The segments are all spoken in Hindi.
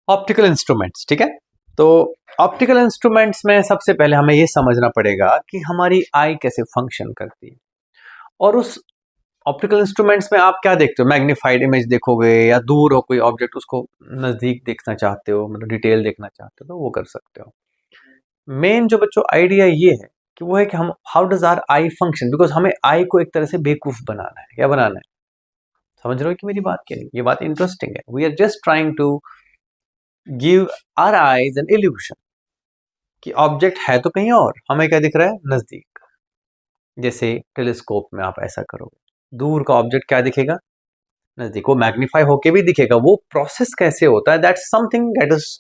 ऑप्टिकल इंस्ट्रूमेंट्स, ठीक है। तो ऑप्टिकल इंस्ट्रूमेंट्स में सबसे पहले हमें ये समझना पड़ेगा कि हमारी आई कैसे फंक्शन करती है। और उस ऑप्टिकल इंस्ट्रूमेंट्स में आप क्या देखते हो? मैग्नीफाइड इमेज देखोगे, या दूर हो कोई ऑब्जेक्ट उसको नज़दीक देखना चाहते हो, मतलब डिटेल देखना चाहते हो, तो वो कर सकते हो। मेन जो बच्चों आइडिया ये है कि वो है कि हम how does are I function, because हमें आई को एक तरह से बेवकूफ़ बनाना है। क्या बनाना है? समझ रहे हो कि मेरी बात क्या नहीं? ये बात इंटरेस्टिंग है। We are just trying to give our eyes an illusion कि ऑब्जेक्ट है तो कहीं और, हमें क्या दिख रहा है? नज़दीक। जैसे टेलीस्कोप में आप ऐसा करोगे, दूर का ऑब्जेक्ट क्या दिखेगा? नज़दीक। वो मैग्नीफाई होके भी दिखेगा। वो प्रोसेस कैसे होता है? That's something that is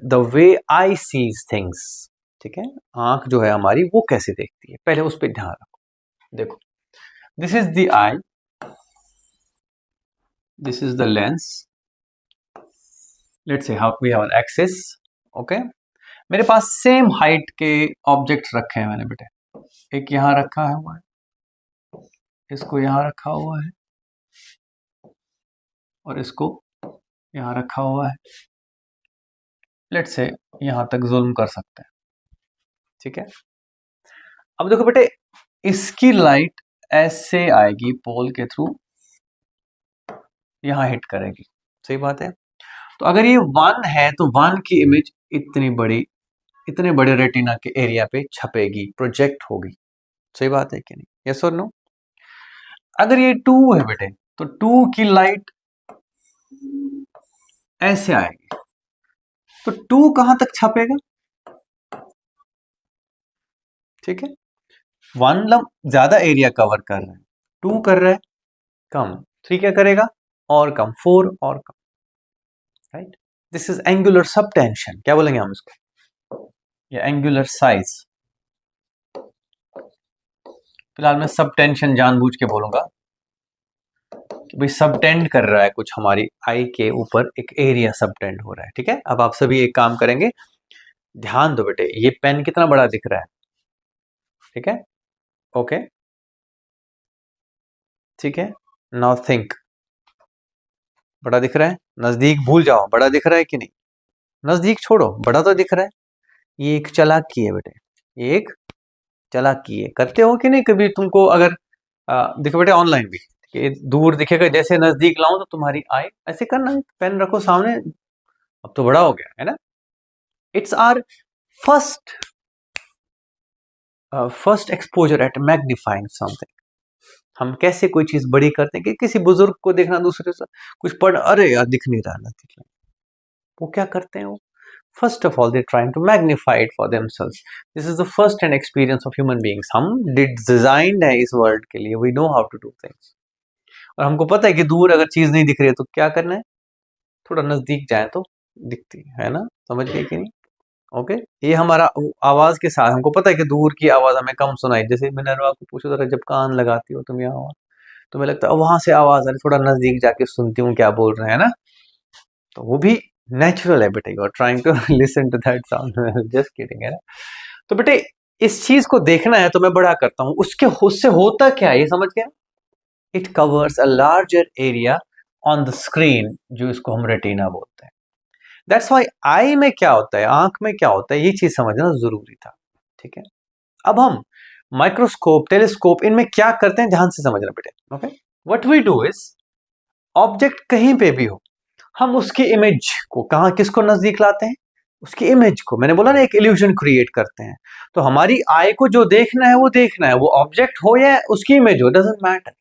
the way I sees things, ठीक है। आंख जो है हमारी वो कैसे देखती है, पहले उस पर ध्यान रखो। देखो, this is the eye, this is the lens, let's see how we have an axis, okay. मेरे पास सेम हाइट के ऑब्जेक्ट्स रखे हैं मैंने बेटे। एक यहाँ रखा है हुआ है, इसको यहाँ रखा हुआ है, और इसको यहाँ रखा हुआ है। लेट्स से यहाँ तक जुल्म कर सकते हैं, ठीक है। अब देखो बेटे, इसकी लाइट ऐसे आएगी पोल के थ्रू, यहां हिट करेगी, सही बात है। तो अगर ये 1 है तो 1 की इमेज इतनी बड़ी, इतने बड़े रेटिना के एरिया पे छपेगी, प्रोजेक्ट होगी, सही बात है कि नहीं? यस और नो? अगर ये 2 है बेटे, तो 2 की लाइट ऐसे आएगी, तो 2 कहां तक छपेगा? ठीक है, 1 ज्यादा एरिया कवर कर रहा है, 2 कर रहा है कम, 3 क्या करेगा? और कम, 4 और कम, राइट। दिस इज एंगुलर सबटेंशन, क्या बोलेंगे हम इसको? या एंगुलर साइज। फिलहाल मैं सबटेंशन जानबूझ के बोलूंगा कि भाई सबटेंड कर रहा है कुछ, हमारी आई के ऊपर एक एरिया सबटेंड हो रहा है, ठीक है। अब आप सभी एक काम करेंगे, ध्यान दो बेटे, ये पेन कितना बड़ा दिख रहा है? ठीक है, ओके, ठीक है। नाउ थिंक, बड़ा दिख रहा है? नजदीक भूल जाओ, बड़ा दिख रहा है कि नहीं? नजदीक छोड़ो, बड़ा तो दिख रहा है। ये एक चालाकी है बेटे, ये एक चालाकी है। करते हो कि नहीं कभी? तुमको अगर देखो बेटे ऑनलाइन भी, कि दूर दिखेगा, जैसे नजदीक लाऊं तो तुम्हारी आई ऐसे करना, पेन रखो सामने, अब तो बड़ा हो गया है ना। It's our first first exposure at magnifying something. हम कैसे कोई चीज बड़ी करते हैं कि किसी बुजुर्ग को देखना, दूसरे से कुछ पढ़, अरे यार दिख नहीं रहा, ना दिख रहा, वो क्या करते हैं? वो first of all they trying to magnify it for themselves. This is the first hand experience of human beings. हम डिजाइंड है इस वर्ल्ड के लिए, we know how to do things. और हमको पता है कि दूर अगर चीज नहीं दिख रही है तो क्या करना है? थोड़ा नजदीक जाए तो दिखती है ना। समझ गए कि नहीं? ओके, ये हमारा आवाज के साथ, हमको पता है कि दूर की आवाज हमें कम सुनाई। जैसे मिनरवा को पूछो जरा, जब कान लगाती हो तुम यहाँ, तुम्हें लगता है वहां से आवाज आ रही, थोड़ा नजदीक जाके सुनती हूँ क्या बोल रहे हैं ना। तो वो भी नेचुरल है बेटे, you are trying to listen to that sound, just kidding, है ना। तो बेटे इस चीज को देखना है तो मैं बड़ा करता हूँ, उससे होता क्या है ये समझ गया? It covers a larger area on the screen, जो इसको हम रेटिना बोलते हैं। दैट्स वाई आई में क्या होता है, आंख में क्या होता है, ये चीज समझना जरूरी था, ठीक है। अब हम माइक्रोस्कोप, टेलीस्कोप, इनमें क्या करते हैं ध्यान से समझना बेटे, okay. What we do is, object कहीं पे भी हो, हम उसकी इमेज को कहां, किसको नजदीक लाते हैं? उसकी इमेज को। मैंने बोला ना, एक इल्यूजन क्रिएट करते हैं। तो हमारी आई को जो देखना है वो देखना है, वो ऑब्जेक्ट हो या उसकी इमेज हो, डजंट मैटर।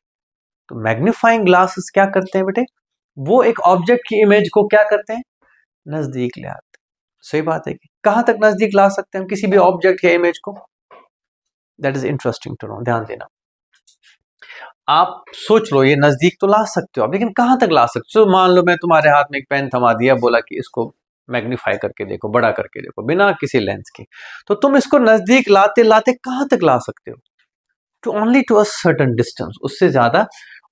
तो मैग्नीफाइंग ग्लासेस क्या करते हैं बेटे? वो एक ऑब्जेक्ट की इमेज को क्या करते हैं? नजदीक ले आते हैं। सही बात है कि कहां तक नजदीक ला सकते हैं हम किसी भी ऑब्जेक्ट या इमेज को? That is interesting to know, ध्यान देना। आप सोच लो, ये नजदीक तो ला सकते हो आप, लेकिन कहां तक ला सकते हो? मान लो मैं तुम्हारे हाथ में एक पेन थमा दिया, बोला कि इसको मैग्नीफाई करके देखो, बड़ा करके देखो, बिना किसी लेंस के। तो तुम इसको नजदीक लाते लाते कहां तक ला सकते हो? To only to a certain distance, उससे ज्यादा।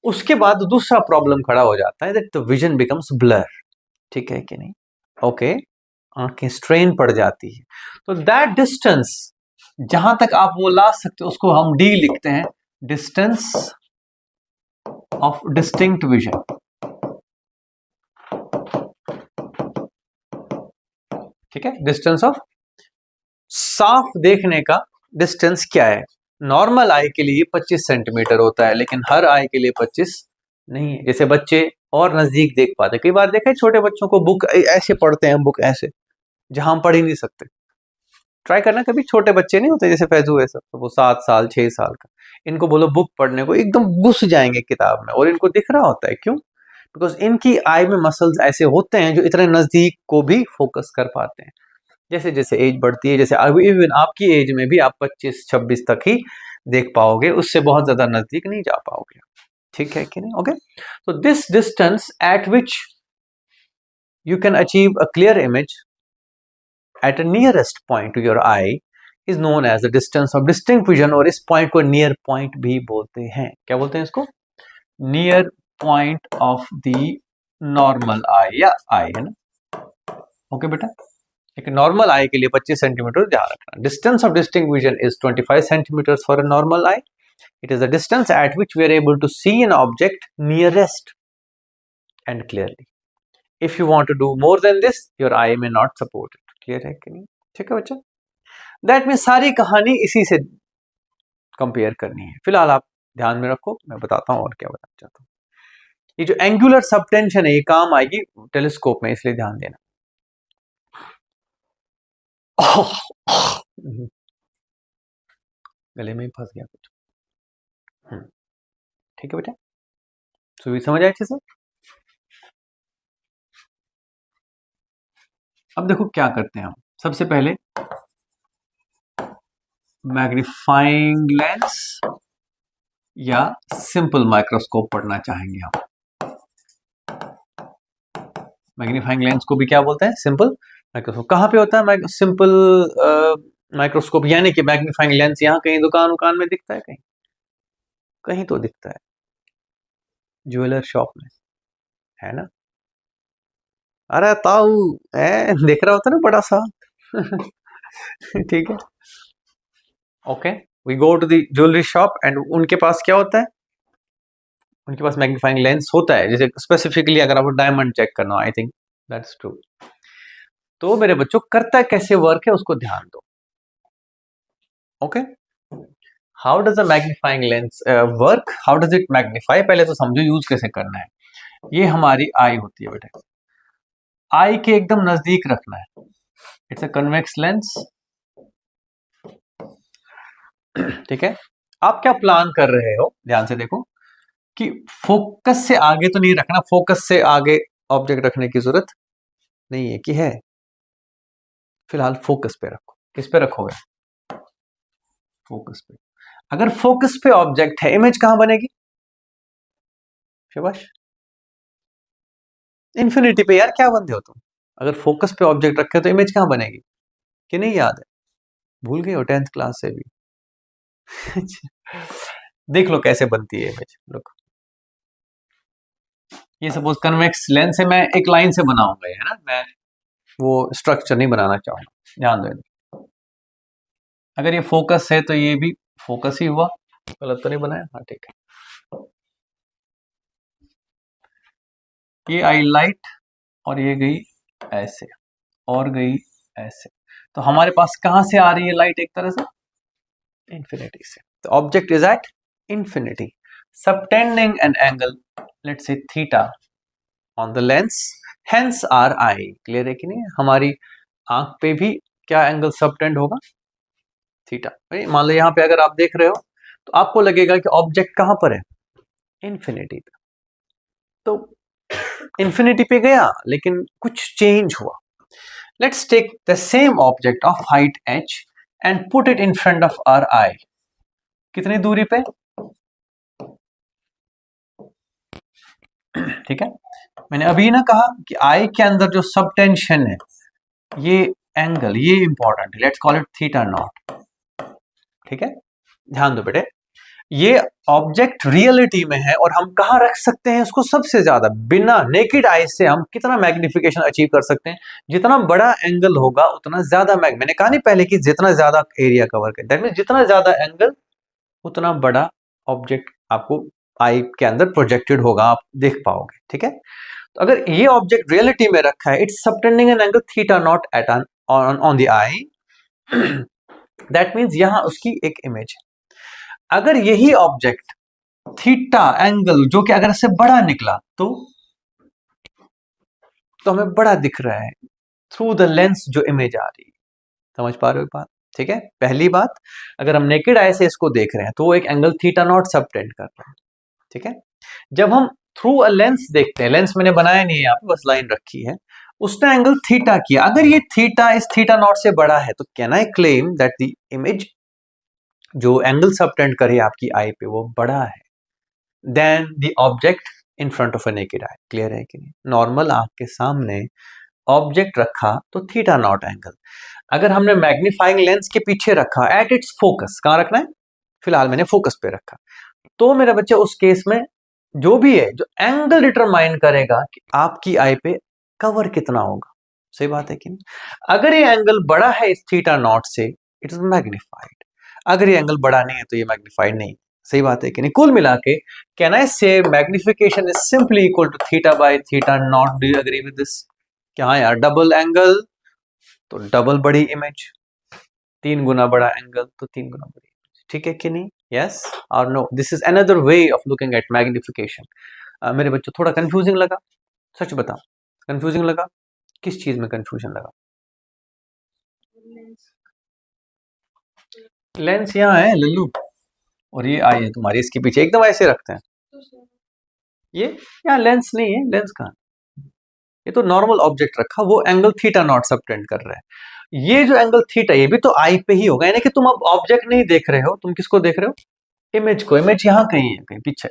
उसके बाद दूसरा प्रॉब्लम खड़ा हो जाता है, that the vision becomes blur, ठीक है कि नहीं? ओके, आंखें स्ट्रेन पड़ जाती है। तो दैट डिस्टेंस जहां तक आप वो ला सकते हो, उसको हम डी लिखते हैं, डिस्टेंस ऑफ डिस्टिंक्ट विजन। ठीक है, डिस्टेंस ऑफ साफ देखने का डिस्टेंस क्या है? नॉर्मल आई के लिए 25 सेंटीमीटर होता है, लेकिन हर आई के लिए 25 नहीं है। जैसे बच्चे और नजदीक देख पाते, कई बार देखा है छोटे बच्चों को बुक ऐसे पढ़ते हैं, बुक ऐसे जहां हम पढ़ ही नहीं सकते। ट्राई करना, कभी छोटे बच्चे नहीं होते जैसे फैजू है सब, तो वो 7 साल 6 साल का, इनको बोलो बुक पढ़ने को, एकदम घुस जाएंगे किताब में, और इनको दिख रहा होता है। क्यों? बिकॉज इनकी आई में मसल्स ऐसे होते हैं जो इतने नजदीक को भी फोकस कर पाते हैं। जैसे जैसे एज बढ़ती है, जैसे इवन आपकी एज में भी आप 25-26 तक ही देख पाओगे, उससे बहुत ज्यादा नजदीक नहीं जा पाओगे। ठीक है कि नहीं? ओके, तो this distance at which you can achieve a clear image at a nearest point to your eye is known as the distance of distinct vision, और इस पॉइंट को नियर पॉइंट भी बोलते हैं। क्या बोलते हैं इसको? Near point of the normal eye, या आई है ना। ओके बेटा, एक नॉर्मल आई के लिए 25 सेंटीमीटर ध्यान रखना। Distance of distinct vision is 25 centimetre for a normal eye. It is the distance at which we are able to see an object nearest and clearly. If you want to do more than this, your eye may not support it। Clear है कि नहीं? ठीक है बच्चा, दैट मीन सारी कहानी इसी से कंपेयर करनी है। फिलहाल आप ध्यान में रखो, मैं बताता हूं और क्या बताना चाहता हूं। ये जो एंगुलर सबटेंशन है, ये काम आएगी टेलीस्कोप में, इसलिए ध्यान देना। गले में फंस गया कुछ। ठीक है बेटा, तो समझ आए अच्छे से? अब देखो क्या करते हैं हम। सबसे पहले मैग्नीफाइंग लेंस या सिंपल माइक्रोस्कोप पढ़ना चाहेंगे हम। मैग्नीफाइंग लेंस को भी क्या बोलते हैं? Simple microscope. कहाँ पे होता है सिंपल माइक्रोस्कोप? यानी कि मैग्नीफाइंग लेंस यहाँ कहीं दुकान में दिखता है? कहीं कहीं तो दिखता है, ज्वेलर शॉप में, है ना। अरे ताऊ देख रहा होता ना बड़ा सा। ठीक है, okay, we go to the jewellery shop and उनके पास क्या होता है? उनके पास मैग्नीफाइंग लेंस होता है। जैसे स्पेसिफिकली अगर आपको डायमंड चेक करना, आई थिंक दैट्स ट्रू। तो मेरे बच्चों, करता कैसे वर्क है उसको ध्यान दो। Okay, how does a magnifying lens work? How does it magnify? पहले तो समझो यूज कैसे करना है। ये हमारी आई होती है बेटा, आई के एकदम नजदीक रखना है। It's a convex lens. ठीक है, आप क्या प्लान कर रहे हो? ध्यान से देखो कि फोकस से आगे तो नहीं रखना। फोकस से आगे ऑब्जेक्ट रखने की जरूरत नहीं है, कि है? फिलहाल फोकस पे रखो। किस पे रखोगे? फोकस पे। अगर फोकस पे ऑब्जेक्ट है, इमेज कहां बनेगी? शाबाश, इन्फिनिटी पे। यार क्या बंदे हो तुम? अगर फोकस पे ऑब्जेक्ट रखे तो इमेज कहां बनेगी? कि नहीं याद है? भूल गए हो 10th क्लास से भी? देख लो कैसे बनती है इमेज। लुक, ये सपोज कन्वेक्स लेंस है, मैं एक लाइन से बनाऊंगा, है ना। मैं वो स्ट्रक्चर नहीं बनाना चाहूंगा, ध्यान दो। अगर ये फोकस है तो ये भी फोकस ही हुआ, गलत तो नहीं बनाया? हाँ ठीक है। ये आई लाइट, और ये गई ऐसे, और गई ऐसे। तो हमारे पास कहां से आ रही है लाइट? एक तरह से इंफिनिटी से। तो object is at infinity, subtending an angle, let's say theta, on the lens, hence are I. Clear है कि नहीं? हमारी आंख पे भी क्या एंगल सबटेंड होगा? थीटा। मान लो यहाँ पे अगर आप देख रहे हो तो आपको लगेगा कि ऑब्जेक्ट कहां पर है? इंफिनिटी पे। तो इंफिनिटी पे गया, लेकिन कुछ चेंज हुआ। Let's take the same object of height h and put it in front of our eye. कितनी दूरी पे? ठीक है, मैंने अभी ना कहा कि आई के अंदर जो सबटेंशन है, ये एंगल, ये इंपॉर्टेंट है। Let's call it theta naught. ठीक है, ध्यान दो बेटे, ये ऑब्जेक्ट रियलिटी में है, और हम कहां रख सकते हैं इसको? सबसे ज्यादा बिना नेकेड आई से हम कितना मैग्निफिकेशन अचीव कर सकते हैं? जितना बड़ा एंगल होगा उतना ज्यादा मैंने कहा नहीं पहले कि जितना ज्यादा एरिया कवर करे, दैट मीन जितना ज्यादा एंगल उतना बड़ा ऑब्जेक्ट आपको आई के अंदर प्रोजेक्टेड होगा, आप देख पाओगे। ठीक है, तो अगर ये ऑब्जेक्ट रियलिटी में रखा है, it's subtending an angle theta naught at an on the eye, that means यहां उसकी एक इमेज है। अगर यही ऑब्जेक्ट थीटा एंगल जो कि अगर इससे बड़ा निकला तो हमें बड़ा दिख रहा है थ्रू द लेंस जो इमेज आ रही है। समझ पा रहे हो बात? ठीक है, पहली बात, अगर हम नेकेड आई से इसको देख रहे हैं तो वो एक एंगल थीटा नॉट सबटेंड कर रहा है। ठीक है, जब हम थ्रू अ लेंस देखते हैं, लेंस मैंने बनाया नहीं है यहाँ पे, बस लाइन रखी है, उसने एंगल थीटा किया, अगर ये थीटा इस थीटा नॉट से बड़ा है तो can I claim that the image जो एंगल सबटेंड करे आपकी आई पे वो बड़ा है then the object in front of a naked eye. Clear है कि नहीं? नॉर्मल आंख के सामने ऑब्जेक्ट रखा तो थीटा नॉट एंगल, अगर हमने मैग्नीफाइंग लेंस के पीछे रखा एट इट्स फोकस, कहां रखना है, फिलहाल मैंने फोकस पे रखा, तो मेरे बच्चे उस केस में जो भी है, जो एंगल डिटरमाइन करेगा कि आपकी आई पे कवर कितना होगा। सही बात है कि नहीं? अगर ये एंगल बड़ा है इस थीटा नॉट से, इट इज मैग्नीफाइड, अगर ये एंगल बड़ा नहीं है तो ये मैग्नीफाइड नहीं। सही बात है कि नहीं? कुल मिला के can I say magnification is simply equal to theta by theta naught. Do you agree with this? क्या हाँ यार, डबल एंगल तो डबल बड़ी इमेज, 3 गुना बड़ा एंगल तो 3 गुना बड़ी इमेज। ठीक है कि नहीं? यस और no? This is another way of looking at magnification. मेरे बच्चों थोड़ा कंफ्यूजिंग लगा? सच बताओ, कंफ्यूजिंग लगा? किस चीज में कंफ्यूजन लगा? लेंस यहाँ है लल्लू, और ये आई है तुम्हारी इसके पीछे, एकदम ऐसे रखते हैं। ये यहाँ लेंस नहीं है, लेंस कहाँ? ये तो नॉर्मल ऑब्जेक्ट रखा, वो एंगल थीटा नॉट सबटेंड कर रहा है। ये जो एंगल थीटा, ये भी तो आई पे ही होगा, यानी कि तुम अब ऑब्जेक्ट नहीं देख रहे हो, तुम किसको देख रहे हो? इमेज को। इमेज यहाँ कहीं है, कहीं पीछे,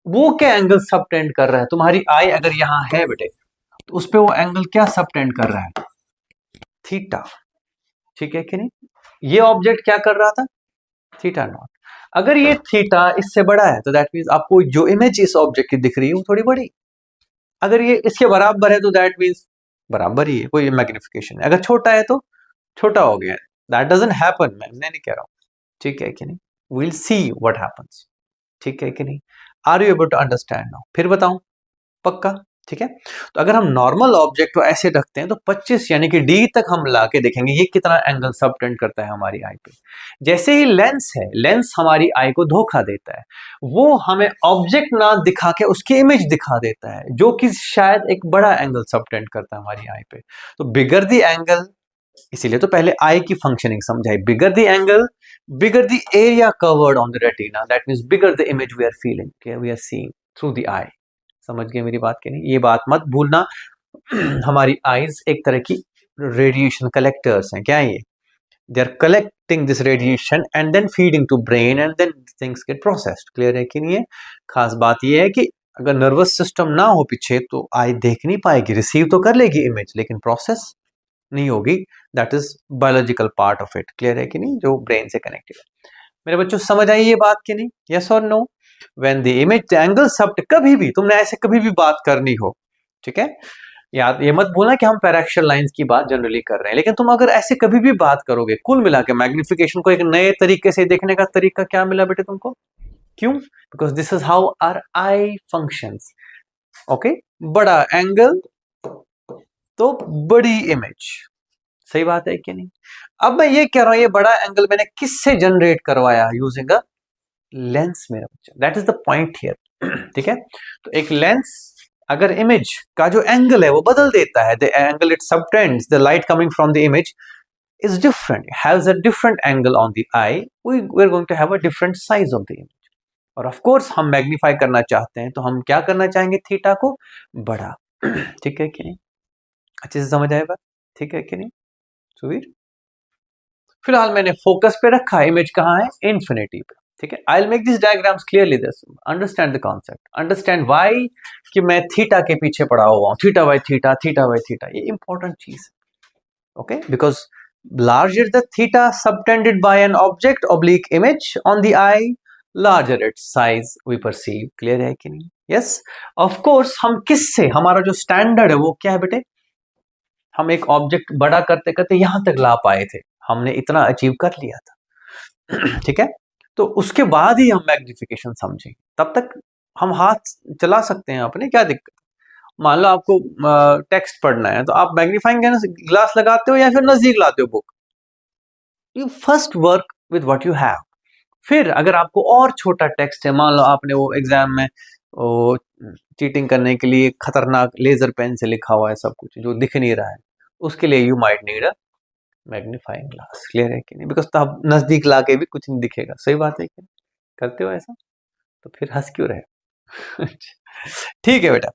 वो क्या एंगल सबटेंड कर रहा है? तुम्हारी आई अगर यहाँ है बेटे, तो उस पे वो एंगल क्या सबटेंड कर रहा है? थीटा। ठीक है कि नहीं? ये ऑब्जेक्ट क्या कर रहा था? Theta not. अगर ये थीटा इससे बड़ा है तो दैट मीन्स आपको जो इमेज इस ऑब्जेक्ट की दिख रही है वो थोड़ी बड़ी, अगर ये इसके बराबर है तो दैट मीन्स बराबर ही है, कोई मैग्निफिकेशन है। अगर छोटा है तो छोटा हो गया, दैट डजंट हैपन, मैं नहीं कह रहा हूं। ठीक है कि नहीं? Will see what happens. ठीक है कि नहीं? Are you able to understand now? फिर बताऊं? पक्का? ठीक है, तो अगर हम नॉर्मल ऑब्जेक्ट को ऐसे रखते हैं तो 25 यानी कि डी तक हम ला के देखेंगे ये कितना एंगल सबटेंड करता है हमारी आई पे। जैसे ही लेंस है, लेंस हमारी आई को धोखा देता है, वो हमें ऑब्जेक्ट ना दिखा के उसकी इमेज दिखा देता है जो कि शायद एक बड़ा एंगल सबटेंड करता है हमारी आई पे। तो बिगर द एंगल, इसीलिए तो पहले आई की फंक्शनिंग समझाई, bigger the angle, bigger the area covered on the retina, that means bigger the image we are feeling, we are seeing through the eye. समझ गए मेरी बात के नहीं? ये बात मत भूलना। हमारी आईज एक तरह की रेडिएशन कलेक्टर्स हैं। क्या है ये? They are collecting this radiation and then feeding to brain and then things get processed. Clear है कि नहीं? है खास बात ये है कि अगर नर्वस सिस्टम ना हो पीछे तो आई देख नहीं पाएगी, रिसीव तो कर लेगी इमेज लेकिन प्रोसेस नहीं होगी। That is biological part of it. Clear है कि नहीं? जो ब्रेन से कनेक्टेड है। मेरे बच्चों समझ आई ये बात कि नहीं? यस और no? When the image the angle सब्ट, कभी भी तुमने ऐसे कभी भी बात करनी हो, ठीक है, याद ये मत बोलना कि हम पैराक्सियल लाइंस की बात जनरली कर रहे हैं, लेकिन तुम अगर ऐसे कभी भी बात करोगे, कुल मिला के मैग्निफिकेशन को एक नए तरीके से देखने का तरीका क्या मिला बेटे तुमको? क्यों? Because this is how our eye functions. Okay, बड़ा एंगल तो बड़ी इमेज। सही बात है कि नहीं? अब मैं ये कह रहा हूं, ये बड़ा एंगल मैंने किससे जनरेट करवाया? यूजिंग अ लेंस मेरा बच्चा, that is the point here. ठीक है, तो एक लेंस अगर इमेज का जो एंगल है वो बदल देता है, the angle it subtends the light coming from the image is different, has a different angle on the eye, we're going to have a different size of the image। और ऑफ कोर्स हम मैग्नीफाई करना चाहते हैं तो हम क्या करना चाहेंगे? थीटा को बड़ा। ठीक है कि नहीं? अच्छे से समझ आएगा? ठीक है कि नहीं सुवीर? फिलहाल मैंने फोकस पे रखा, इमेज कहाँ है? इन्फिनिटी पे। ठीक है, I will make this diagrams clearly, this understand the concept, understand why कि मैं थीटा के पीछे पड़ा हुआ हूं, theta by theta, theta by theta, ये इंपॉर्टेंट चीज है। Okay, because larger the theta subtended by an object oblique image on the eye, larger its size we perceive। Clear है कि नहीं? yes of course, हम किससे, हमारा जो स्टैंडर्ड है वो क्या है बेटे? हम एक ऑब्जेक्ट बड़ा करते करते यहां तक ला पाए थे, हमने इतना अचीव कर लिया था। ठीक है, तो उसके बाद ही हम मैग्निफिकेशन समझेंगे, तब तक हम हाथ चला सकते हैं अपने, क्या दिक्कत? मान लो आपको टेक्स्ट पढ़ना है तो आप मैग्नीफाइंग ग्लास लगाते हो या फिर नजदीक लाते हो book? You first work with what you have. फिर अगर आपको और छोटा टेक्स्ट है, मान लो आपने वो एग्जाम में वो चीटिंग करने के लिए खतरनाक लेजर पेन से लिखा हुआ है सब कुछ जो दिख नहीं रहा है, उसके लिए you might need a magnifying glass. Clear है कि नहीं? बिकॉज तो आप नजदीक ला के भी कुछ नहीं दिखेगा। सही बात है कि नहीं? करते हो ऐसा? तो फिर हंस क्यों रहे? ठीक है बेटा,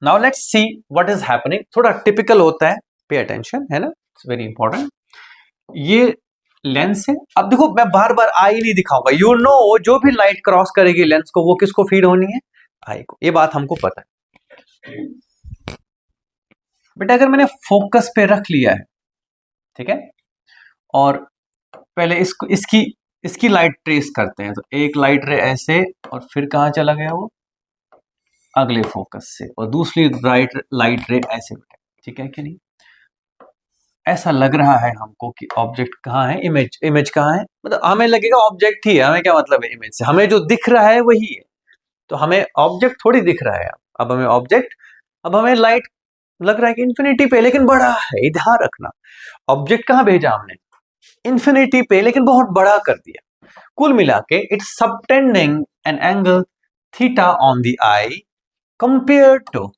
now let's see what is happening. थोड़ा टिपिकल होता है, पे अटेंशन, है ना, इट्स वेरी इंपॉर्टेंट। ये लेंस है। अब देखो मैं बार बार आई नहीं दिखाऊंगा, यू नो जो भी लाइट क्रॉस करेगी लेंस को वो किसको फीड होनी है? आई को। ये बात हमको पता है। बेटा अगर मैंने फोकस पे रख लिया है, ठीक है, और पहले इसको इसकी लाइट ट्रेस करते हैं, तो एक लाइट रे ऐसे और फिर कहां चला गया वो? अगले फोकस से, और दूसरी लाइट रे ऐसे। ठीक है कि नहीं? ऐसा लग रहा है हमको कि ऑब्जेक्ट कहाँ है, इमेज कहाँ है, मतलब हमें लगेगा ऑब्जेक्ट ही है। हमें क्या मतलब है इमेज से? हमें जो दिख रहा है वही है, तो हमें ऑब्जेक्ट थोड़ी दिख रहा है। अब हमें ऑब्जेक्ट, अब हमें लाइट लग रहा है कि इन्फिनिटी पे, लेकिन बड़ा है। ध्यान रखना, ऑब्जेक्ट कहाँ भेजा हमने? इन्फिनिटी पे, लेकिन बहुत बड़ा कर दिया। कुल मिला के it's subtending an angle theta on the eye compare to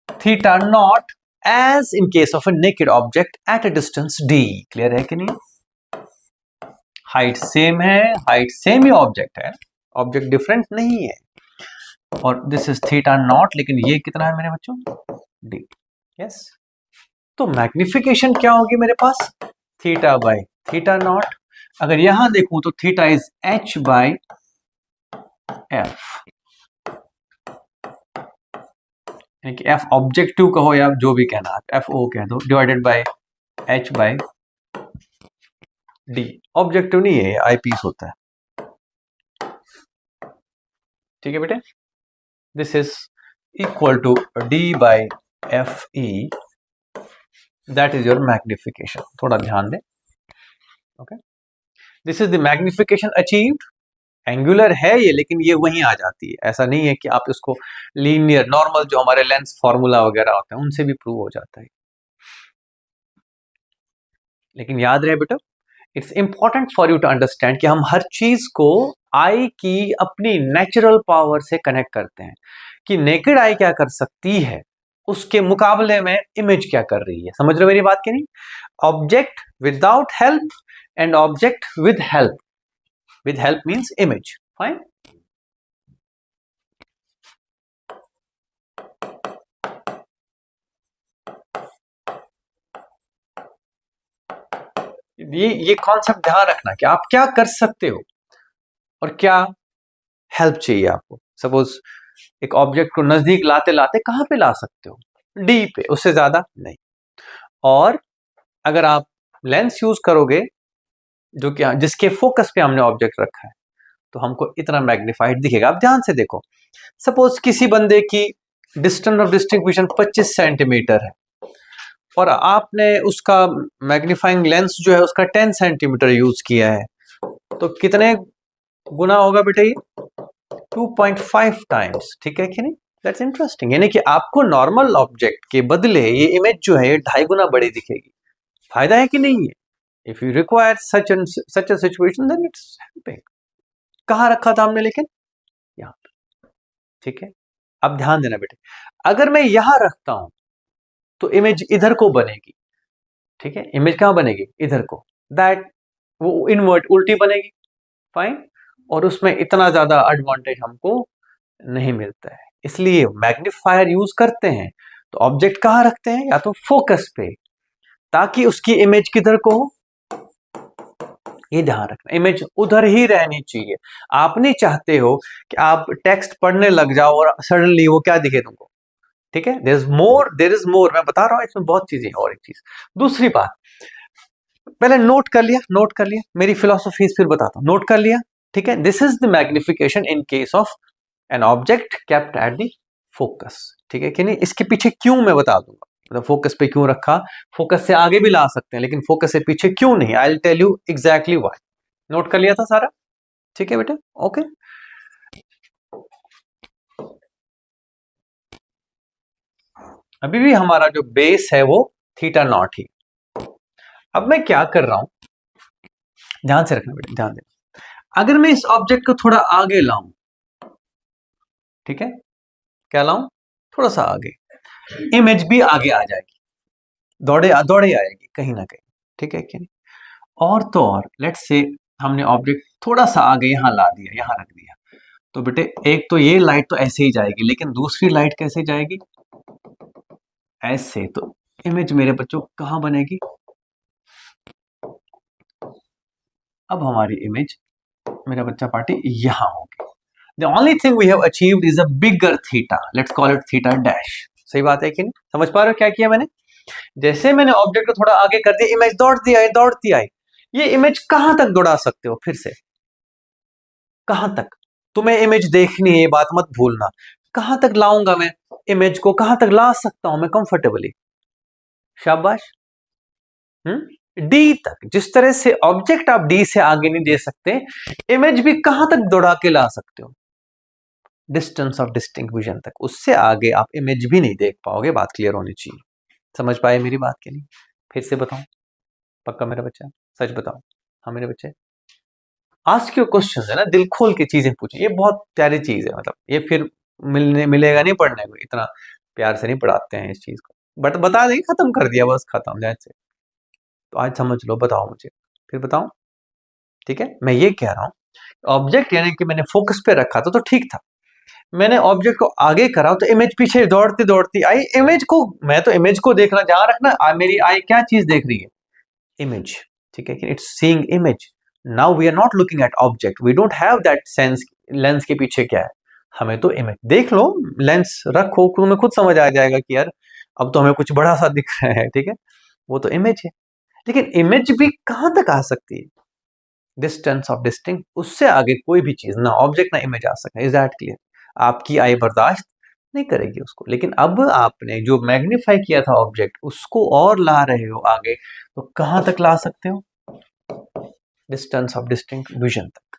theta naught as in case of a naked object at a distance d। Clear है कि नहीं? हाइट सेम है, हाइट सेम ही ऑब्जेक्ट है, ऑब्जेक्ट डिफरेंट नहीं है। और दिस इज थीटा नॉट, लेकिन ये कितना है मेरे बच्चों? d। यस, तो मैग्निफिकेशन क्या होगी मेरे पास? Theta by theta not. अगर यहां देखूं तो theta is h by F, यानी कि एफ ऑब्जेक्टिव कहो या जो भी कहना, एफ ओ कह दो, divided by H by D. Objective नहीं है, आई पीस होता है। ठीक है बेटे, this is equal to D by F E, that is your magnification. थोड़ा ध्यान दें। Okay, this is the magnification achieved. Angular है ये, लेकिन ये वहीं आ जाती है। ऐसा नहीं है कि आप इसको लीनियर नॉर्मल जो हमारे लेंस फॉर्मूला वगैरह होते हैं उनसे भी प्रूव हो जाता है। लेकिन याद रहे बेटा, it's important for you to understand कि हम हर चीज को आई की अपनी नेचुरल पावर से कनेक्ट करते हैं, कि नेकेड आई क्या कर सकती है उसके मुकाबले में इमेज क्या कर रही है। समझ रहे हो मेरी बात की नहीं? Object without help and object with help. With help means image. Fine, ये कॉन्सेप्ट ध्यान रखना कि आप क्या कर सकते हो और क्या हेल्प चाहिए आपको। सपोज एक ऑब्जेक्ट को नजदीक लाते लाते कहां पे ला सकते हो? डी पे, उससे ज्यादा नहीं। और अगर आप लेंस यूज करोगे जो कि जिसके फोकस पे हमने ऑब्जेक्ट रखा है, तो हमको इतना मैग्नीफाइड दिखेगा। आप ध्यान से देखो, सपोज किसी बंदे की डिस्टेंस ऑफ डिस्टिंक्विशन 25 सेंटीमीटर है और आपने उसका मैग्नीफाइंग लेंस जो है उसका 10 सेंटीमीटर यूज किया है, तो कितने गुना होगा बेटे? ये 2.5 टाइम्स। ठीक है कि नहीं? That's interesting. यानी कि आपको नॉर्मल ऑब्जेक्ट के बदले ये इमेज जो है 2.5 गुना बड़ी दिखेगी। फायदा है कि नहीं है? If you require such a situation then it's helping. कहां रखा था हमने? लेकिन यहां पे। ठीक है, अब ध्यान देना बेटे, अगर मैं यहां रखता हूं तो इमेज इधर को बनेगी। ठीक है, इमेज कहां बनेगी? इधर को। दैट वो इनवर्ट उल्टी बनेगी। फाइन, और उसमें इतना ज्यादा एडवांटेज हमको नहीं मिलता है। इसलिए मैग्नीफायर यूज करते हैं तो ऑब्जेक्ट कहां रखते हैं? या तो फोकस पे, ताकि उसकी इमेज किधर को हो, ये ध्यान रखना, इमेज उधर ही रहनी चाहिए। आप नहीं चाहते हो कि आप टेक्स्ट पढ़ने लग जाओ और सडनली वो क्या दिखे तुमको। ठीक है, देयर इज मोर, मैं बता रहा हूं इसमें बहुत चीजें। और एक चीज, दूसरी बात, पहले नोट कर लिया, नोट कर लिया, मेरी फिलोसफी फिर बताता हूं। नोट कर लिया? ठीक है, this is the magnification in case of an object kept at the focus. ठीक है कि नहीं? इसके पीछे क्यों मैं बता दूंगा, मतलब फोकस पे क्यों रखा। फोकस से आगे भी ला सकते हैं, लेकिन फोकस से पीछे क्यों नहीं, I will tell you exactly why. Note कर लिया था सारा? ठीक है बेटा, ओके। अभी भी हमारा जो बेस है वो थीटा नॉट ही। अब मैं क्या कर रहा हूं, ध्यान से रखना बेटा, ध्यान देना। अगर मैं इस ऑब्जेक्ट को थोड़ा आगे लाऊं, ठीक है, क्या लाऊं, थोड़ा सा आगे, इमेज भी आगे आ जाएगी, दौड़े दौड़े आएगी कहीं ना कहीं, ठीक है कि नहीं। और तो और लेट्स से हमने ऑब्जेक्ट थोड़ा सा आगे यहां ला दिया, यहां रख दिया, तो बेटे एक तो ये लाइट तो ऐसे ही जाएगी, लेकिन दूसरी लाइट कैसे जाएगी, ऐसे। तो इमेज मेरे बच्चों कहां बनेगी, अब हमारी इमेज मेरा बच्चा पार्टी यहां होगी। The only thing we have achieved is a bigger theta. Let's call it theta dash. सही बात है कि नहीं, समझ पा रहे हो क्या किया मैंने। जैसे मैंने ऑब्जेक्ट को थोड़ा आगे कर दिया, इमेज दौड़ती आई दौड़ती आई। ये इमेज कहां तक दौड़ा सकते हो, फिर से कहां तक, तुम्हें इमेज देखनी है, ये बात मत भूलना। कहां तक लाऊंगा मैं इमेज को, कहां तक ला सकता हूं मैं कंफर्टेबली, शाबाश। डी तक। जिस तरह से ऑब्जेक्ट आप डी से आगे नहीं दे सकते, इमेज भी कहां तक दौड़ा के ला सकते हो, डिस्टेंस ऑफ डिस्टिंक्विजन तक। उससे आगे आप इमेज भी नहीं देख पाओगे, बात क्लियर होनी चाहिए। समझ पाए मेरी बात के लिए, फिर से बताऊं, पक्का मेरा बच्चा, सच बताओ, हाँ मेरे बच्चे, आस्क योर क्वेश्चंस है ना, दिल खोल के चीजें पूछे, ये बहुत प्यारी चीज है। मतलब ये फिर मिलेगा नहीं पढ़ने को, इतना प्यार से नहीं पढ़ाते हैं इस चीज को, बट बता देंगे, खत्म कर दिया बस, खत्म जैसे। तो आज समझ लो, बताओ मुझे, फिर बताओ, ठीक है। मैं ये कह रहा हूं, ऑब्जेक्ट यानी कि मैंने फोकस पे रखा था तो ठीक था, मैंने ऑब्जेक्ट को आगे करा तो इमेज पीछे दौड़ती दौड़ती आई। इमेज को, मैं तो इमेज को देखना, जहां रखना, मेरी आई क्या चीज देख रही है, इमेज, ठीक है कि it's seeing image. Now we are not looking at object, we don't have that sense lens के पीछे क्या है, हमें तो इमेज देख लो, लेंस रखो, तुम्हें खुद समझ आ जाएगा कि यार अब तो हमें कुछ बड़ा सा दिख रहा है, ठीक है, वो तो इमेज है। लेकिन इमेज भी कहां तक आ सकती है, डिस्टेंस ऑफ डिस्टिंक्ट, उससे आगे कोई भी चीज ना ऑब्जेक्ट ना इमेज आ सकता, इज दैट क्लियर। आपकी आई बर्दाश्त नहीं करेगी उसको। लेकिन अब आपने जो मैग्नीफाई किया था ऑब्जेक्ट, उसको और ला रहे हो आगे, तो कहां तक ला सकते हो, डिस्टेंस ऑफ डिस्टिंक्ट विजन तक,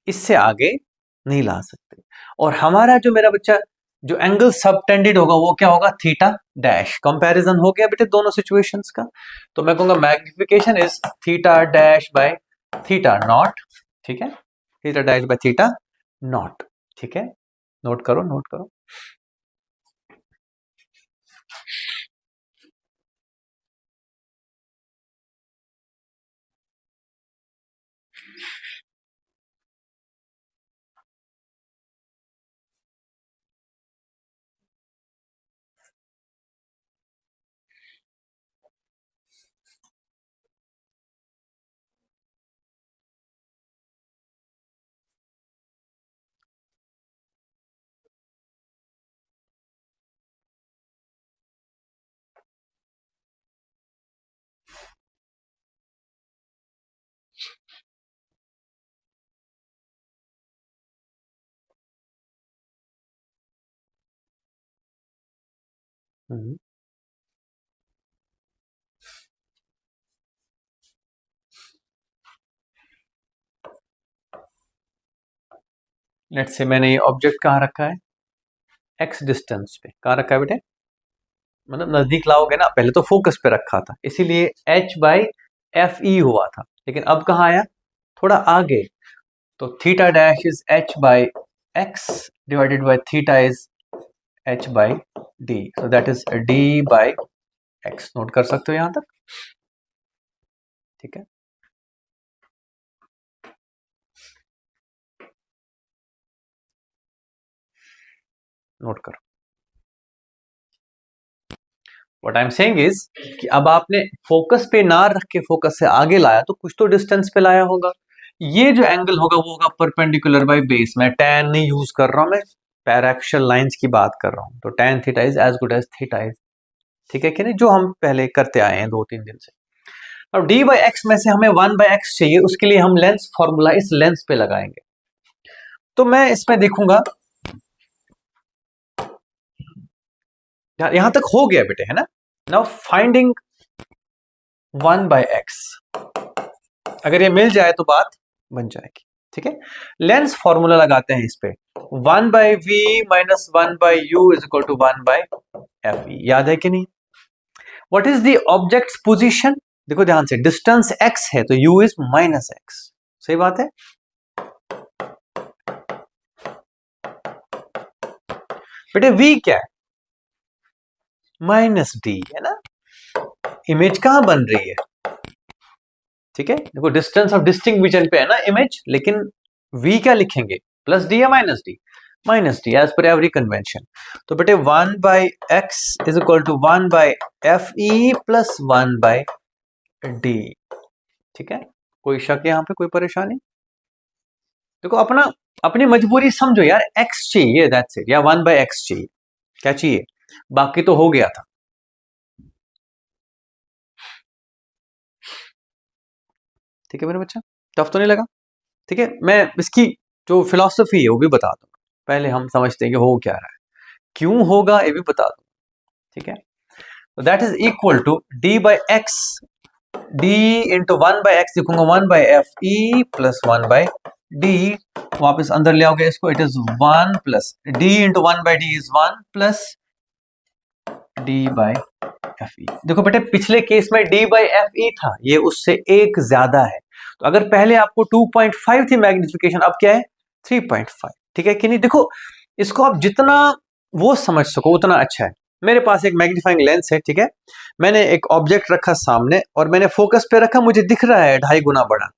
इससे आगे नहीं ला सकते। और हमारा जो मेरा बच्चा जो एंगल सबटेंडेड होगा वो क्या होगा, थीटा डैश। कंपैरिजन हो गया बेटे दोनों सिचुएशंस का, तो मैं कहूंगा magnification is theta dash by theta not, ठीक है, theta dash by theta not, ठीक है, नोट करो नोट करो। लेट्स से मैंने ये ऑब्जेक्ट कहाँ रखा है, एक्स डिस्टेंस पे, कहाँ रखा है बेटे, मतलब नजदीक लाओगे ना, पहले तो फोकस पे रखा था, इसीलिए h बाई एफ ई हुआ था, लेकिन अब कहाँ आया, थोड़ा आगे, तो theta dash is h by x divided by theta is h by D, so that is d by x. Note कर सकते हो यहां तक, ठीक है। नोट करो, what I am saying is कि अब आपने फोकस पे ना रख के फोकस से आगे लाया, तो कुछ तो डिस्टेंस पे लाया होगा। ये जो एंगल होगा वो होगा परपेंडिकुलर बाय बेस। मैं टैन नहीं यूज कर रहा हूं, मैं पैराक्सियल लाइंस की बात कर रहा हूं, तो tan theta is as good as theta is, ठीक है कि नहीं, जो हम पहले करते आए हैं 2-3 दिन से। अब डी बाई एक्स में से हमें 1/x चाहिए, उसके लिए हम लेंस फॉर्मूला इस लेंस पे लगाएंगे। तो मैं इसमें देखूंगा, यहां तक हो गया बेटे, है ना। नाउ फाइंडिंग 1/x, अगर ये मिल जाए तो बात बन जाएगी, ठीक है। लेंस फॉर्मूला लगाते हैं इस पे, 1/v minus 1/u is equal to 1/v, F E, याद है कि नहीं? What is the object's position? देखो ध्यान से, डिस्टेंस x है तो u इज माइनस एक्स, सही बात है। बेटे v क्या है? माइनस डी है ना। इमेज कहां बन रही है? ठीक है, देखो डिस्टेंस ऑफ डिस्टिंक्ट विजन पे है ना इमेज, लेकिन v क्या लिखेंगे, प्लस डी या minus D? Minus D, as per every convention. तो बेटे 1 by X is equal to 1 by F E plus 1 by D. ठीक है, कोई शक यहाँ पे, कोई परेशानी? देखो अपना अपनी मजबूरी समझो यार, x चाहिए दैट्स इट, या 1 बाई एक्स चाहिए, क्या चाहिए, बाकी तो हो गया था। ठीक है मेरे बच्चा, टफ तो नहीं लगा? ठीक है, मैं इसकी जो फिलॉसफी है वो भी बता दूंगा, पहले हम समझते हैं कि हो क्या रहा है, क्यों होगा ये भी बता दूंगा। ठीक है, तो that is equal to D by X, D into 1 by X लिखूंगा 1 by F E plus 1 by D, वापस अंदर ले आओगे इसको, it is 1 plus D into 1 by D is 1 plus D by F E. देखो बेटे पिछले केस में डी बाई एफ ई था, ये उससे एक ज्यादा है, तो अगर पहले आपको 2.5 थी मैग्निफिकेशन, अब क्या है 3.5। ठीक है कि नहीं? देखो इसको आप जितना वो समझ सको उतना अच्छा है। मेरे पास एक मैग्नीफाइंग लेंस है, ठीक है, मैंने एक ऑब्जेक्ट रखा सामने और मैंने फोकस पे रखा, मुझे दिख रहा है 2.5 गुना बड़ा।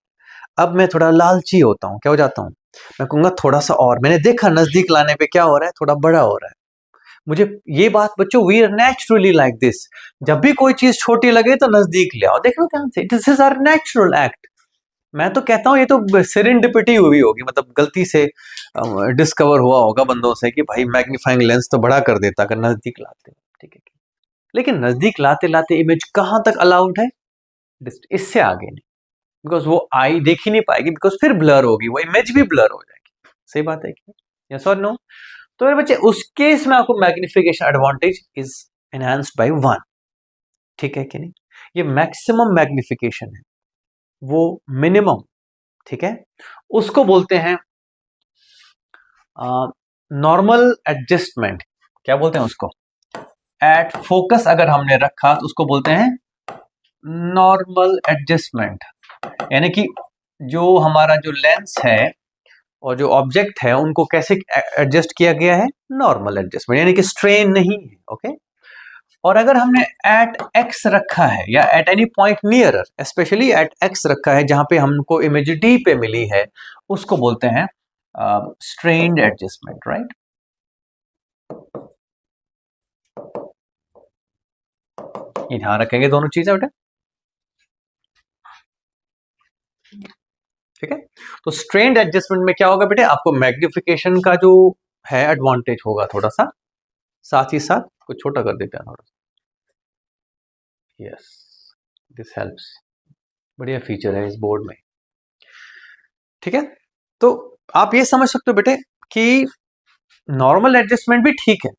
अब मैं थोड़ा लालची होता हूँ, क्या हो जाता हूँ, मैं कहूंगा थोड़ा सा और, मैंने देखा नजदीक लाने पे क्या हो रहा है, थोड़ा बड़ा हो रहा है। मुझे ये बात बच्चों, we are naturally like this, जब भी कोई चीज छोटी लगे तो नजदीक ले आओ, देख लो ध्यान से, this is our natural act. मैं तो कहता हूँ ये तो सेरेंडिपिटी हुई होगी, मतलब गलती से डिस्कवर हुआ होगा बंदों से कि भाई मैग्नीफाइंग लेंस तो बड़ा कर देता अगर नजदीक लाते। ठीक है, लेकिन नजदीक लाते लाते इमेज कहां तक अलाउड है, इससे आगे नहीं, बिकॉज वो आई देख ही नहीं पाएगी, बिकॉज फिर ब्लर होगी, वो इमेज भी ब्लर हो जाएगी। सही बात है कि यस और नो? तो मेरे बच्चे उस केस में आपको magnification advantage is enhanced by 1। ठीक है कि नहीं? ये मैक्सिमम मैग्निफिकेशन है, वो मिनिमम, ठीक है, उसको बोलते हैं नॉर्मल एडजस्टमेंट। क्या बोलते हैं उसको? एट फोकस अगर हमने रखा तो उसको बोलते हैं नॉर्मल एडजस्टमेंट, यानी कि जो हमारा जो लेंस है और जो ऑब्जेक्ट है उनको कैसे एडजस्ट किया गया है, नॉर्मल एडजस्टमेंट, यानी कि स्ट्रेन नहीं है। ओके, और अगर हमने एट एक्स रखा है या at any point nearer, specially at X रखा है जहां पे हमको इमेज डी पे मिली है, उसको बोलते हैं स्ट्रेन्ड एडजस्टमेंट, राइट? ये ध्यान रखेंगे दोनों चीजें बेटा। ठीक है, तो स्ट्रेन्ड एडजस्टमेंट में क्या होगा बेटे, आपको मैग्निफिकेशन का जो है एडवांटेज होगा थोड़ा सा, साथ ही साथ कुछ छोटा कर देते हैं थोड़ा सा। यस, दिस हेल्प्स, बढ़िया फीचर है इस बोर्ड में। ठीक है, तो आप ये समझ सकते हो बेटे कि नॉर्मल एडजस्टमेंट भी ठीक है,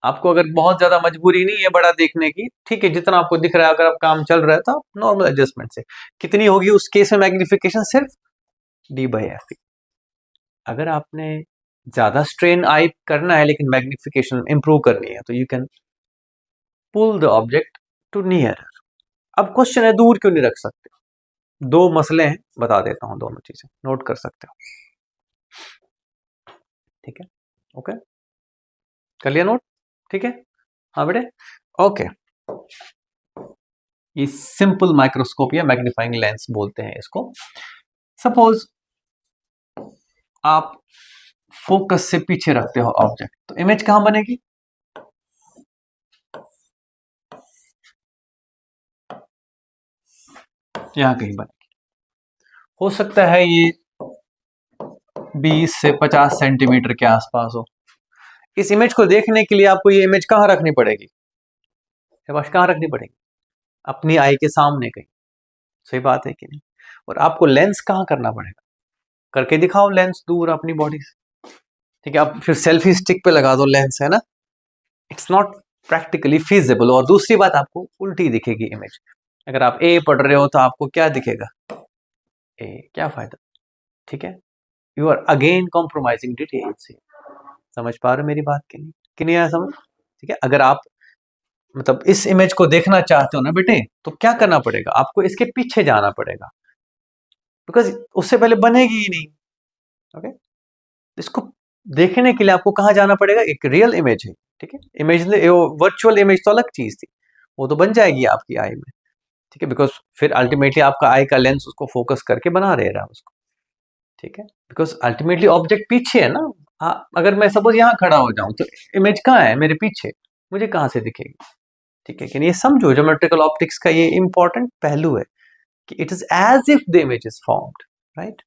आपको अगर बहुत ज्यादा मजबूरी नहीं है बड़ा देखने की, ठीक है, जितना आपको दिख रहा है अगर आप काम चल रहा है तो आप नॉर्मल एडजस्टमेंट से, कितनी होगी उस केस में मैग्निफिकेशन, सिर्फ डी बाई एफ। अगर आपने ज्यादा स्ट्रेन आई करना है लेकिन मैग्निफिकेशन इंप्रूव करनी है तो you can pull the object to near. अब क्वेश्चन है दूर क्यों नहीं रख सकते? दो मसले हैं, बता देता हूं, दोनों चीजें नोट कर सकते हो। ठीक है, ओके, कर लिया नोट? ठीक है, हाँ बेटे, ओके। ये सिंपल माइक्रोस्कोप या मैग्नीफाइंग लेंस बोलते हैं इसको। सपोज आप फोकस से पीछे रखते हो ऑब्जेक्ट, तो इमेज कहां बनेगी? यहां कहीं बनेगी। हो सकता है ये 20 से 50 सेंटीमीटर के आसपास हो। इस इमेज को देखने के लिए आपको ये इमेज कहां रखनी पड़ेगी? कहां रखनी पड़ेगी? अपनी आई के सामने कहीं। सही बात है कि नहीं? और आपको लेंस कहां करना पड़ेगा? करके दिखाओ लेंस दूर अपनी बॉडी से। ठीक है, आप फिर सेल्फी स्टिक पे लगा दो लेंस, है ना? It's not practically feasible. और दूसरी बात, आपको उल्टी दिखेगी इमेज। अगर आप ए पढ़ रहे हो तो आपको क्या दिखेगा? ए, क्या फायदा? ठीक है, you are again compromising details. समझ पा रहे हो मेरी बात कि नहीं? कि नहीं आया समझ? ठीक है, अगर आप मतलब इस इमेज को देखना चाहते हो ना बेटे, तो क्या करना पड़ेगा आपको, इसके पीछे जाना पड़ेगा, बिकॉज उससे पहले बनेगी ही नहीं। ओके, इसको देखने के लिए आपको कहाँ जाना पड़ेगा, एक रियल इमेज है, ठीक है, इमेज वर्चुअल इमेज तो अलग चीज थी, वो तो बन जाएगी आपकी आई में, ठीक है, बिकॉज फिर अल्टीमेटली आपका आई का लेंस उसको फोकस करके बना दे रहा है उसको, ठीक है, बिकॉज अल्टीमेटली ऑब्जेक्ट पीछे है ना। अगर मैं सपोज यहाँ खड़ा हो जाऊं तो इमेज कहाँ है, मेरे पीछे, मुझे कहाँ से दिखेगी, ठीक है कि नहीं, ये समझो ज्योमेट्रिकल ऑप्टिक्स का ये इंपॉर्टेंट पहलू है कि it is as if the image is formed, right,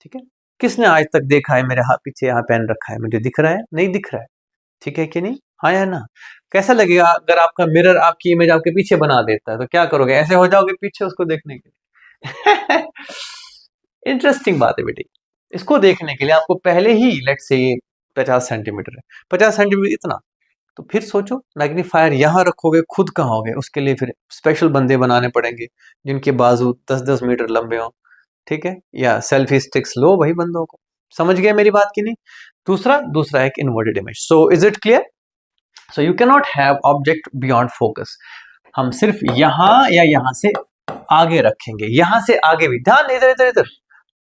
ठीक है। किसने आज तक देखा है मेरे हाथ पीछे यहाँ पेन रखा है, मुझे दिख रहा है, नहीं दिख रहा है, ठीक है कि नहीं, हाँ या ना। कैसा लगेगा अगर आपका मिरर आपकी इमेज आपके पीछे बना देता है, तो क्या करोगे, ऐसे हो जाओगे पीछे उसको देखने के लिए। इंटरेस्टिंग बात है बेटी, इसको देखने के लिए आपको पहले ही लेट्स से 50 सेंटीमीटर है, 50 सेंटीमीटर इतना, तो फिर सोचो मैग्नीफायर यहाँ रखोगे, खुद कहाँ होगे, उसके लिए फिर स्पेशल बंदे बनाने पड़ेंगे जिनके बाजू 10-10 मीटर लंबे हों, ठीक है, या सेल्फी स्टिक्स लो भाई बंदों को, समझ गए मेरी बात की नहीं। दूसरा एक inverted image, so is it clear, so you can not have object beyond focus, हम सिर्फ यहां या यहां से आगे रखेंगे, यहां से आगे भी, ध्यान इधर इधर इधर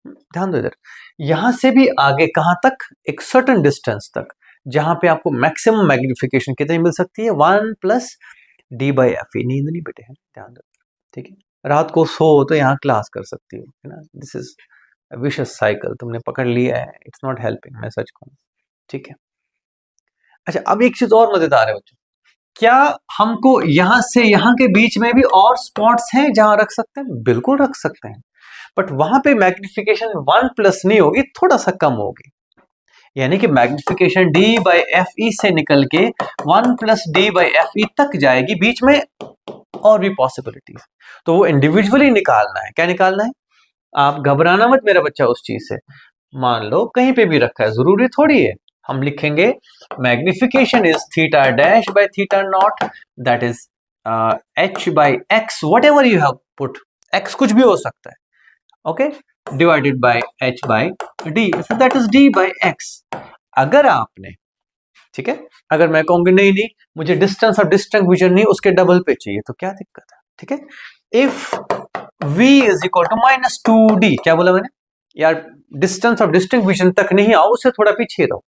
ध्यान दो, इधर यहां से भी आगे कहां तक, एक सर्टन डिस्टेंस तक, जहां पे आपको मैक्सिमम मैग्निफिकेशन कितनी मिल सकती है, 1+d/f। नींद नहीं बेटे, है ध्यान दो, ठीक है, रात को सो तो यहाँ क्लास कर सकती हो, है ना, दिस इज विशस साइकिल, तुमने पकड़ लिया है, इट्स नॉट हेल्पिंग, मैं सच कहूँ, ठीक है। अच्छा, अब एक चीज और मजेदार है बच्चों, क्या हमको यहां से यहां के बीच में भी और स्पॉट्स हैं जहां रख सकते हैं, बिल्कुल रख सकते हैं, बट वहां पे मैग्निफिकेशन 1+ नहीं होगी, थोड़ा सा कम होगी, यानी कि मैग्निफिकेशन d/fe से निकल के 1+d/fe तक जाएगी, बीच में और भी पॉसिबिलिटीज, तो वो इंडिविजुअली निकालना है, क्या निकालना है, आप घबराना मत मेरा बच्चा उस चीज से, मान लो कहीं पे भी रखा है, जरूरी थोड़ी है, हम लिखेंगे magnification is θ'/θ0, that is h/x, whatever you have put, x कुछ भी हो सकता है, okay, divided by h/d, that is d/x। अगर आपने, ठीक है, अगर मैं कहूंगी नहीं नहीं मुझे डिस्टेंस और डिस्टिंक्विजन नहीं उसके डबल पे चाहिए, तो क्या दिक्कत है, ठीक है, if v is equal to -2d, क्या बोला मैंने यार, डिस्टेंस और डिस्टिंक्विजन तक नहीं आओ, उससे थोड़ा पीछे रहो,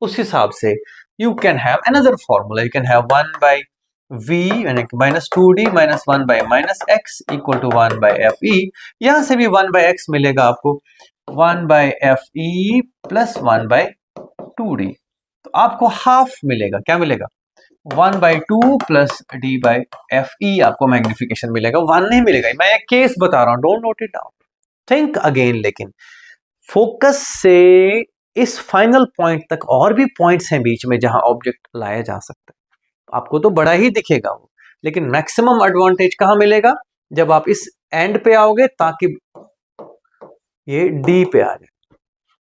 उस हिसाब से you can have another formula, you can have 1/v यानी कि -2d - 1/-x equal to 1/fe, यहां से भी 1/x मिलेगा आपको, 1/fe प्लस 1/2d, तो आपको हाफ मिलेगा, क्या मिलेगा, 1/2 प्लस d/fe आपको मैग्निफिकेशन मिलेगा, 1 नहीं मिलेगा, मैं एक केस बता रहा हूं, don't note it down, think again. लेकिन फोकस से इस फाइनल पॉइंट तक और भी पॉइंट्स हैं बीच में जहां ऑब्जेक्ट लाया जा सकता है, आपको तो बड़ा ही दिखेगा वो, लेकिन मैक्सिमम एडवांटेज कहां मिलेगा, जब आप इस एंड पे आओगे ताकि ये डी पे आ जाए,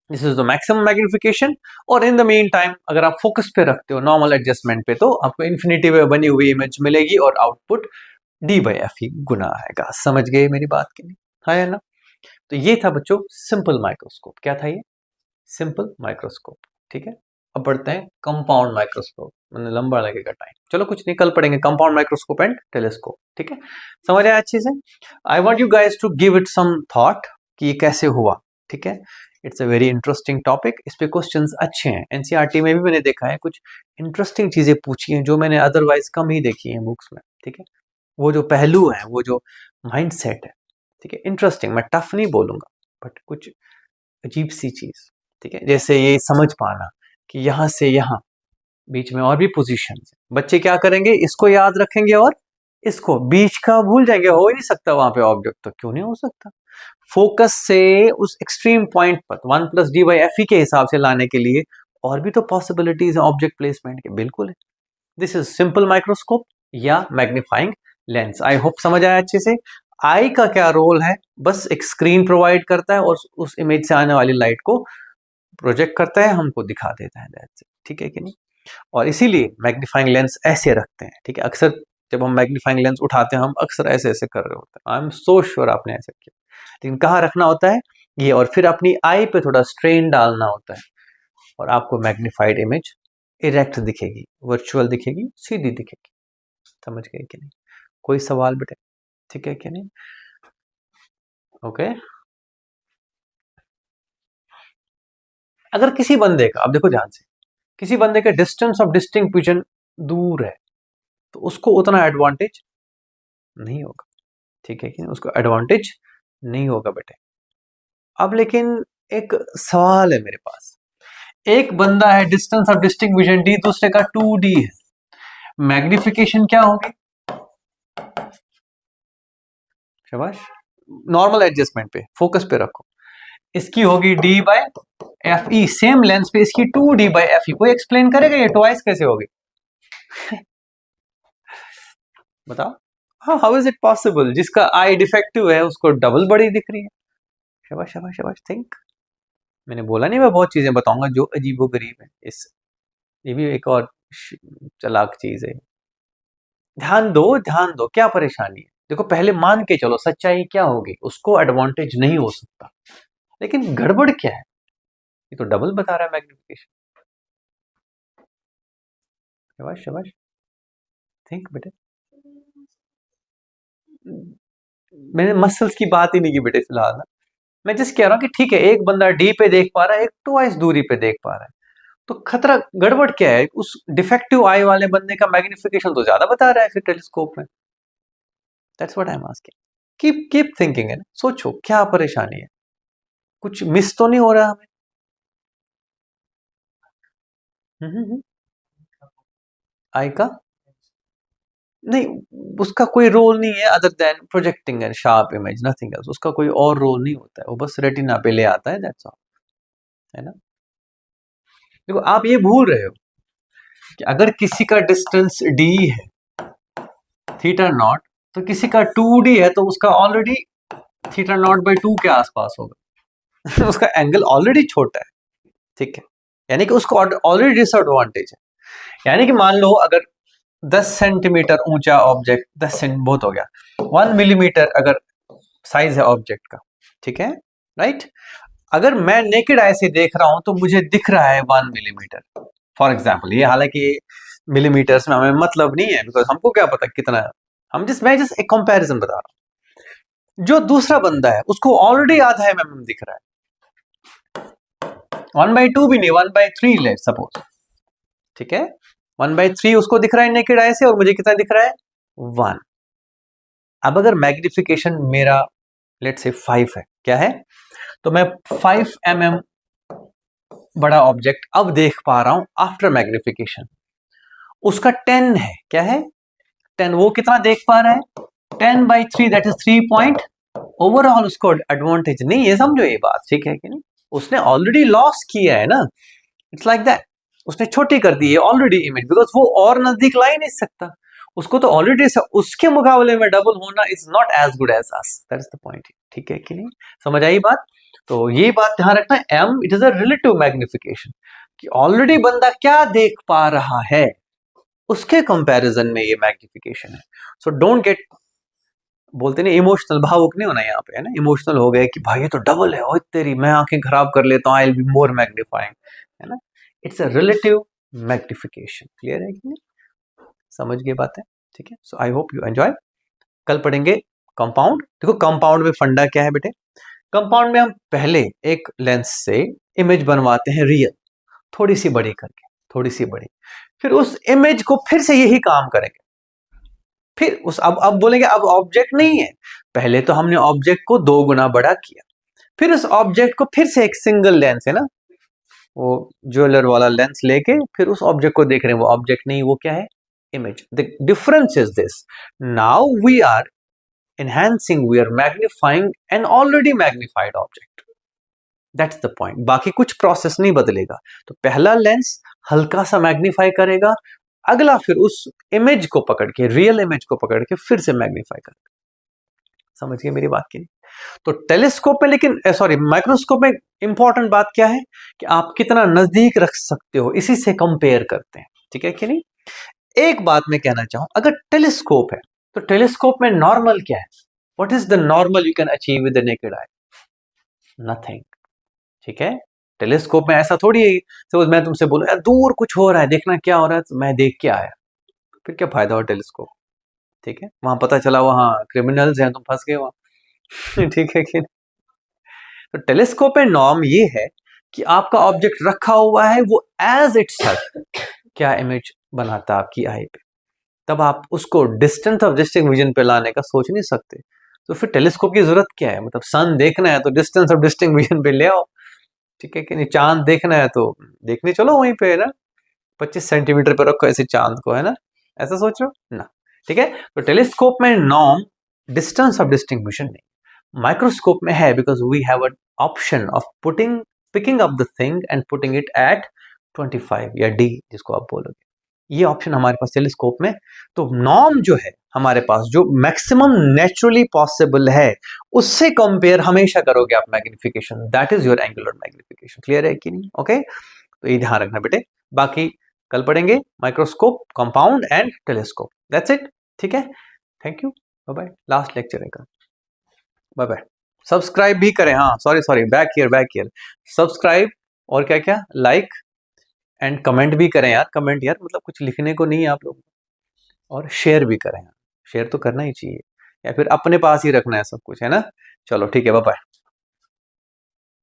this is the maximum magnification. और इन द मीन टाइम अगर आप फोकस पे रखते हो नॉर्मल एडजस्टमेंट पे, तो आपको इन्फिनिटी में बनी हुई इमेज मिलेगी और आउटपुट d/f गुना आएगा, समझ गए मेरी बात की नहीं, हाँ या ना। तो ये था बच्चों सिंपल माइक्रोस्कोप, क्या था ये, सिंपल माइक्रोस्कोप, ठीक है। अब बढ़ते हैं कंपाउंड माइक्रोस्कोप, मैंने लंबा लगेगा टाइम, चलो कुछ नहीं, कल पढ़ेंगे कंपाउंड माइक्रोस्कोप एंड टेलीस्कोप, ठीक है, समझ आया अच्छे से। I want you guys to give it some thought कि ये कैसे हुआ, ठीक है, it's a very interesting topic, इस पे क्वेश्चंस अच्छे हैं, एनसीईआरटी में भी मैंने देखा है कुछ इंटरेस्टिंग चीजें पूछी हैं जो मैंने अदरवाइज कम ही देखी हैं बुक्स में, ठीक है, वो जो पहलू है, वो जो माइंडसेट है, ठीक है, इंटरेस्टिंग, मैं टफ नहीं बोलूंगा, बट कुछ अजीब सी चीज, ठीक है, जैसे ये समझ पाना कि यहां से यहां बीच में और भी पोजीशन है, बच्चे क्या करेंगे, इसको याद रखेंगे और इसको बीच का भूल जाएंगे, हो ही नहीं सकता वहां पे ऑब्जेक्ट, तो क्यों नहीं हो सकता, फोकस से उस एक्सट्रीम पॉइंट पर 1+d/fe के हिसाब से लाने के लिए और भी तो पॉसिबिलिटीज है ऑब्जेक्ट प्लेसमेंट के, बिल्कुल है। दिस इज सिंपल माइक्रोस्कोप या मैग्नीफाइंग लेंस, आई होप समझ आया अच्छे से। आई का क्या रोल है, बस एक स्क्रीन प्रोवाइड करता है और उस इमेज से आने वाली लाइट को प्रोजेक्ट करता है, हमको दिखा देता है, ठीक है कि नहीं। और इसीलिए मैग्नीफाइंग लेंस ऐसे रखते हैं, ठीक है, अक्सर जब हम मैग्नीफाइंग लेंस उठाते हैं हम अक्सर ऐसे ऐसे कर रहे होते हैं, आई एम सो श्योर आपने ऐसे किया, लेकिन कहाँ रखना होता है ये, और फिर अपनी आई पे थोड़ा स्ट्रेन डालना होता है और आपको मैग्नीफाइड इमेज इरेक्ट दिखेगी, वर्चुअल दिखेगी, सीधी दिखेगी। समझ गए कि नहीं? कोई सवाल बेटे? ठीक है कि नहीं? ओके। अगर किसी बंदे का, अब देखो ध्यान से, किसी बंदे का डिस्टेंस ऑफ डिस्टिंक्ट विजन दूर है तो उसको उतना एडवांटेज नहीं होगा। ठीक है कि नहीं? उसको एडवांटेज नहीं होगा बेटे। अब लेकिन एक सवाल है मेरे पास, एक बंदा है distance of distinct vision D, दूसरे का 2D है, मैग्निफिकेशन क्या होगी? शाबाश, नॉर्मल एडजस्टमेंट पे फोकस पे रखो। इसकी होगी d by F e, same lens पे इसकी 2D बाय एफ ई। कोई एक्सप्लेन करेगा ये ट्वाइस कैसे होगी? बताओ। हाँ, हाउ इज इट पॉसिबल? जिसका आई डिफेक्टिव है उसको डबल बड़ी दिख रही है। शाबाश शाबाश शाबाश, थिंक। मैंने बोला नहीं मैं बहुत चीजें बताऊंगा जो अजीबो गरीब है। इस ये भी एक और चालाक चीज है। ध्यान दो, क्या परेशानी है? देखो पहले मान के चलो सच्चाई क्या होगी, उसको एडवांटेज नहीं हो सकता, लेकिन गड़बड़ क्या है? ये तो डबल बता रहा है मैग्निफिकेशन। शाबाश शाबाश, थिंक बेटे। मैंने मसल्स की बात ही नहीं की बेटे फिलहाल ना। मैं जस्ट कह रहा हूं कि ठीक है, एक बंदा डी पे देख पा रहा है, एक ट्वाइस दूरी पे देख पा रहा है, तो खतरा गड़बड़ क्या है? उस डिफेक्टिव आई वाले बंदे का मैग्निफिकेशन तो ज्यादा बता रहा है फिर टेलीस्कोप में। That's what I am asking. Keep thinking है ना, सोचो क्या परेशानी है, कुछ मिस तो नहीं हो रहा हमें? आई का नहीं, उसका कोई रोल नहीं है other than projecting and sharp image, nothing else. उसका कोई और रोल नहीं होता है, वो बस रेटिना पे ले आता है, दैट्स ऑल, है ना? देखो आप ये भूल रहे हो कि अगर किसी का डिस्टेंस d है, थीटा नॉट, तो किसी का 2D है तो उसका ऑलरेडी थीटा नॉट बाई 2 के आसपास होगा। उसका एंगल ऑलरेडी छोटा है, ठीक है? यानी कि उसको ऑलरेडी डिसएडवांटेज है। यानी कि मान लो अगर 10 सेंटीमीटर ऊंचा ऑब्जेक्ट, 10 सेंट बहुत हो गया, 1 मिलीमीटर अगर साइज है ऑब्जेक्ट का, ठीक है, राइट? अगर मैं नेकेड आई से देख रहा हूं तो मुझे दिख रहा है 1 मिलीमीटर फॉर एग्जाम्पल। ये हालांकि मिलीमीटर्स में हमें मतलब नहीं है, बिकॉज हमको क्या पता कितना है। मैं जस्ट एक कंपैरिजन बता रहा हूं। जो दूसरा बंदा है उसको ऑलरेडी आधा mm दिख रहा है, 1/2 भी नहीं, 1/3 लेट सपोज, ठीक है? 1/3 उसको दिख रहा है नेकेड आई से, और मुझे कितना दिख रहा है? 1। अब अगर मैग्निफिकेशन मेरा लेट से 5 है, क्या है, तो मैं 5 mm बड़ा ऑब्जेक्ट अब देख पा रहा हूं आफ्टर मैग्निफिकेशन। उसका 10 है, क्या है? 10। वो कितना देख पा रहा है? 10/3, दैट इज 3 पॉइंट। ओवरऑल उसको एडवांटेज नहीं है, समझो ये बात, ठीक है कि नहीं? उसने ऑलरेडी लॉस किया है ना, इट्स लाइक दैट। उसने छोटी कर दी है ऑलरेडी इमेज, बिकॉज वो और नजदीक ला ही नहीं सकता। उसको तो ऑलरेडी उसके मुकाबले में डबल होना is not as good as as, that is the point, ठीक है कि नहीं? समझ आई बात? तो ये बात ध्यान रखना, M it is a relative magnification, कि ऑलरेडी बंदा क्या देख पा रहा है उसके कंपैरिजन में ये मैग्निफिकेशन है। सो डोंट गेट, बोलते नहीं इमोशनल, भावुक नहीं होना यहाँ पे, है ना? इमोशनल हो गए कि भाई ये तो डबल है, ओ तेरी, मैं आंखें खराब कर लेता हूँ, I will be more magnifying, है ना? It's a relative magnification. Clear है कि नहीं? समझ गए बात है? ठीक है, सो आई होप यू एंजॉय। कल पढ़ेंगे कंपाउंड। देखो कंपाउंड में फंडा क्या है बेटे? कंपाउंड में हम पहले एक लेंस से इमेज बनवाते हैं रियल, थोड़ी सी बड़ी करके, थोड़ी सी बड़ी, फिर उस इमेज को फिर से यही काम करेंगे। फिर उस अब बोलेंगे अब ऑब्जेक्ट नहीं है, पहले तो हमने ऑब्जेक्ट को 2 गुना बड़ा किया, फिर उस ऑब्जेक्ट को फिर से एक सिंगल लेंस है ना, वो ज्वेलर वाला लेंस लेके फिर उस ऑब्जेक्ट को देख रहे हैं। वो ऑब्जेक्ट नहीं, वो क्या है? Image. The difference is this, now we are enhancing, we are magnifying an already magnified object. That's the point. बाकी कुछ प्रोसेस नहीं बदलेगा। तो पहला लेंस हल्का सा मैग्नीफाई करेगा, अगला फिर उस इमेज को पकड़ के, रियल इमेज को पकड़ के फिर से मैग्नीफाई करेगा। समझ गए मेरी बात की? तो टेलीस्कोप में, लेकिन सॉरी माइक्रोस्कोप में इंपॉर्टेंट बात क्या है कि आप कितना नजदीक रख सकते हो, इसी से कंपेयर करते हैं, ठीक है कि नहीं? एक बात मैं कहना चाहूं, अगर टेलीस्कोप है तो टेलीस्कोप में नॉर्मल क्या है? What is the normal you can achieve with the naked eye? Nothing, ठीक है? टेलीस्कोप में ऐसा थोड़ी है, सपोज मैं तुमसे बोलूं यार दूर कुछ हो रहा है, देखना क्या हो रहा है, तो मैं देख के आया, फिर क्या फायदा हो टेलीस्कोप? ठीक है, वहां पता चला वहां क्रिमिनल्स हैं, तुम फंस गए वहां। ठीक है कि नहीं? तो टेलीस्कोप में नॉर्म ये है कि आपका ऑब्जेक्ट रखा हुआ है, वो एज इटसेल्फ क्या इमेज बनाता है आपकी आई पे, तब आप उसको डिस्टेंस ऑफ डिस्टिंक्ट विजन पे लाने का सोच नहीं सकते। तो फिर टेलीस्कोप की जरूरत क्या है? मतलब सन देखना है तो डिस्टेंस ऑफ डिस्टिंक्ट विजन पे ले आओ, ठीक है कि नहीं? चांद देखना है तो देखने चलो वहीं पे, है ना, 25 सेंटीमीटर पे रखो ऐसे चांद को, है ना, ऐसा सोच रहे हो ना? ठीक है, तो टेलीस्कोप में norm distance of distinct vision नहीं, माइक्रोस्कोप में है, because we have a option of picking up the thing and putting it at 25 या डी जिसको आप बोलोगे, ये ऑप्शन हमारे पास टेलीस्कोप में। तो नॉर्म जो है हमारे पास, जो मैक्सिमम नेचुरली पॉसिबल है, उससे कंपेयर हमेशा करोगे आप magnification, that is your angular magnification. Clear है कि नहीं? ओके, तो ये ध्यान रखना बेटे। बाकी कल पढ़ेंगे microscope, compound and telescope. That's it, ठीक है। Thank you, bye bye. Last lecture है कल, बाय बाय। सब्सक्राइब भी करें, हाँ sorry sorry, back year subscribe, और क्या क्या, लाइक एंड कमेंट भी करें यार। कमेंट यार, मतलब कुछ लिखने को नहीं है आप लोग, और शेयर भी करें, शेयर तो करना ही चाहिए, या फिर अपने पास ही रखना है सब कुछ, है ना। चलो ठीक है, बाय बाय।